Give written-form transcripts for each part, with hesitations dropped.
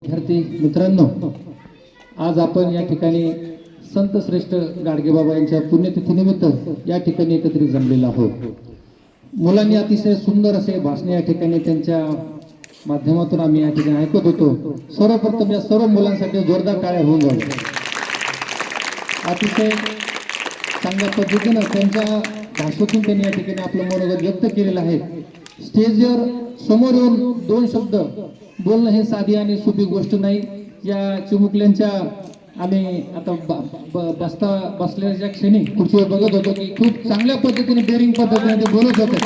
विद्यार्थी मित्रांनो, आज आपण या ठिकाणी संत श्रेष्ठ गाडगेबाबा यांच्या पुण्यतिथीनिमित्त या ठिकाणी एकत्रित जमलेलो आहोत. मुलांनी अतिशय सुंदर असे भाषणे या ठिकाणी त्यांच्या माध्यमातून आम्ही या ठिकाणी ऐकत होतो. सर्वप्रथम या सर्व मुलांसाठी जोरदार टाळ्या होऊन जाऊ. अतिशय चांगल्या पद्धतीनं त्यांच्या भाषेतून त्यांनी या ठिकाणी आपलं मनोगत व्यक्त केलेलं आहे. स्टेजवर समोर येऊन दोन शब्द बोलणं हे साधी आणि सोपी गोष्ट नाही. या चिमुकल्यांच्या आम्ही आता बसल्याच्या क्षणी खुर्चीवर बघत होतो की खूप चांगल्या पद्धतीने डेअरिंग पद्धतीने ते बोलत होते.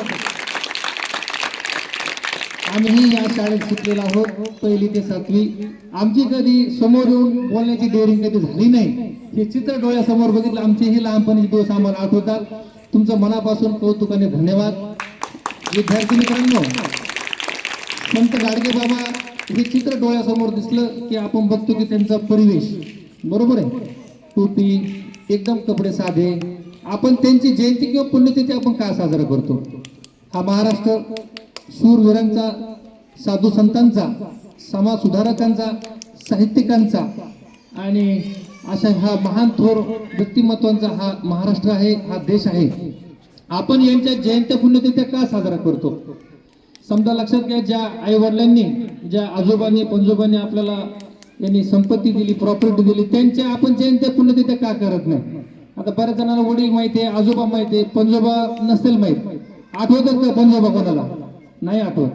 आम्हीही या शाळेत शिकलेलो आहोत, 1ली ते 7वी. आमची कधी समोर येऊन बोलण्याची डेअरिंग कधी झाली नाही. हे चित्र डोळ्यासमोर बघितलं, आमचेही लहानपणीचे दिवस आम्हाला आठवतात. तुमचं मनापासून कौतुकाने धन्यवाद. विद्यार्थी मित्रांनो, संत गाडगेबाबा हे चित्र डोळ्यासमोर दिसलं की आपण बघतो की त्यांचा परिवेश बरोबर आहे. टोपी, एकदम कपडे साधे. आपण त्यांची जयंती किंवा पुण्यतिथी आपण का साजरा करतो? हा महाराष्ट्र शूरवीरांचा, साधू संतांचा, समाज सुधारकांचा, साहित्यिकांचा आणि अशा हा महान थोर व्यक्तिमत्वांचा हा महाराष्ट्र आहे, हा देश आहे. आपण यांच्या जयंत्या पुण्यतिथ्या का साजरा करतो? समजा लक्षात घ्या, ज्या आई वडिलांनी, ज्या आजोबांनी पंजोबांनी आपल्याला यांनी संपत्ती दिली, प्रॉपर्टी दिली, त्यांच्या आपण जयंत्या पुण्यतिथ्या का करत नाही? आता बऱ्याच जणांना वडील माहिती आहे, आजोबा माहिती आहे, पंजोबा नसेल माहित. आठवतात का पंजोबा कोणाला? नाही आठवत.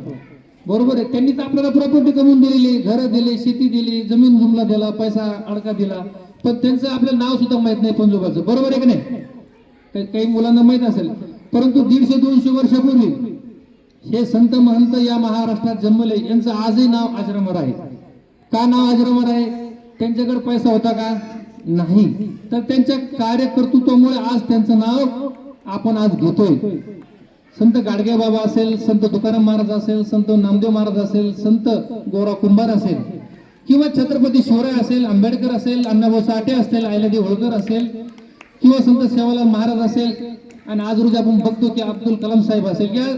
बरोबर आहे. त्यांनी तर आपल्याला प्रॉपर्टी कमवून दिलेली, घरं दिली, शेती दिली, जमीन जुमला दिला, पैसा अडका दिला, पण त्यांचं आपलं नाव सुद्धा माहित नाही पंजोबाचं. बरोबर आहे की नाही? काही मुलांना माहित असेल. परंतु 150-200 वर्षापूर्वी हे संत महंत या महाराष्ट्रात जन्मले. यांचं आजही नाव आश्रमवर आहे. का नाव आश्रमवर आहे? त्यांच्याकडे पैसा होता का? नाही. तर त्यांच्या कार्यकर्तृत्वामुळे आज त्यांचं नाव आपण आज घेतोय. संत गाडगेबाबा असेल, संत तुकाराम महाराज असेल, संत नामदेव महाराज असेल, संत गोरा कुंभार असेल किंवा छत्रपती शिवराय असेल, आंबेडकर असेल, अण्णाभाऊ साठे असतील, अहिल्यादेवी होळकर असेल किंवा संत सेवालाल महाराज असेल, आणि आज रोजी आपण बघतो की अब्दुल कलाम साहेब असेल, या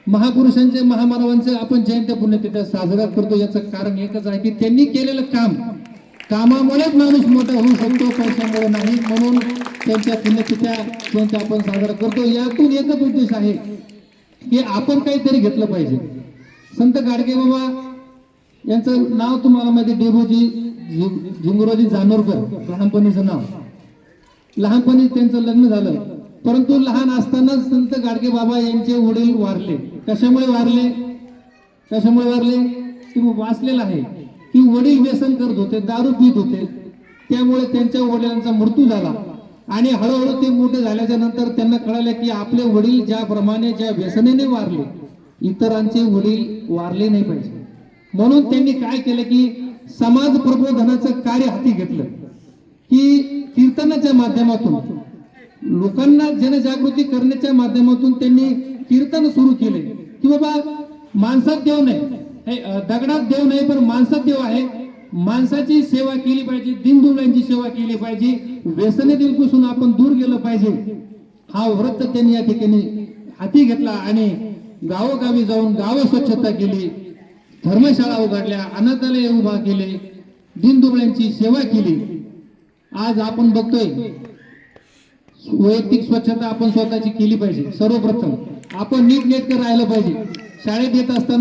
महापुरुषांचे, महामानवांचे आपण जयंती पुण्यतिथ्या साजरा करतो. याचं कारण एकच आहे की त्यांनी केलेलं काम, कामामुळेच माणूस मोठा होऊ शकतो, पैशामुळे नाही. म्हणून त्यांच्या पुण्यतिथ्या आपण साजरा करतो. यातून एकच उद्देश आहे की आपण काहीतरी घेतलं पाहिजे. संत गाडगेबाबा यांचं नाव तुम्हाला माहिती, डेबोजी झिंगुराजी जानोरकर लहानपणीचं नाव. लहानपणी त्यांचं लग्न झालं, परंतु लहान असताना संत गाडगेबाबा यांचे वडील वारले. कशामुळे वारले? कशामुळे वारले? तुम्ही वाचलेलं आहे की वडील व्यसन करत होते, दारू पित होते. त्यामुळे त्यांच्या वडिलांचा मृत्यू झाला आणि हळूहळू ते मोठे झाल्याच्या नंतर त्यांना कळाले की आपले वडील ज्याप्रमाणे, ज्या व्यसनेने वारले, इतरांचे वडील वारले नाही पाहिजे. म्हणून त्यांनी काय केलं की समाज प्रबोधनाचं कार्य हाती घेतलं की कीर्तनाच्या माध्यमातून लोकांना जनजागृती करण्याच्या माध्यमातून त्यांनी कीर्तन सुरू केले की बाबा माणसात देव नाही, दगडात देव नाही, पण माणसात देव आहे. माणसाची सेवा केली पाहिजे, दीनदुबळ्यांची सेवा केली पाहिजे, व्यसने दिलपासून आपण दूर गेलं पाहिजे. हा व्रत त्यांनी या ठिकाणी हाती घेतला आणि गावोगावी जाऊन गावं स्वच्छता केली, धर्मशाळा उघडल्या, अनाथालय उभा केले, दीनदुबळ्यांची सेवा केली. आज आपण बघतोय वैयक्तिक स्वच्छता आपण स्वतःची केली पाहिजे. सर्वप्रथम आपण नीटनेटकं राहिलं पाहिजे. शाळेत येत असताना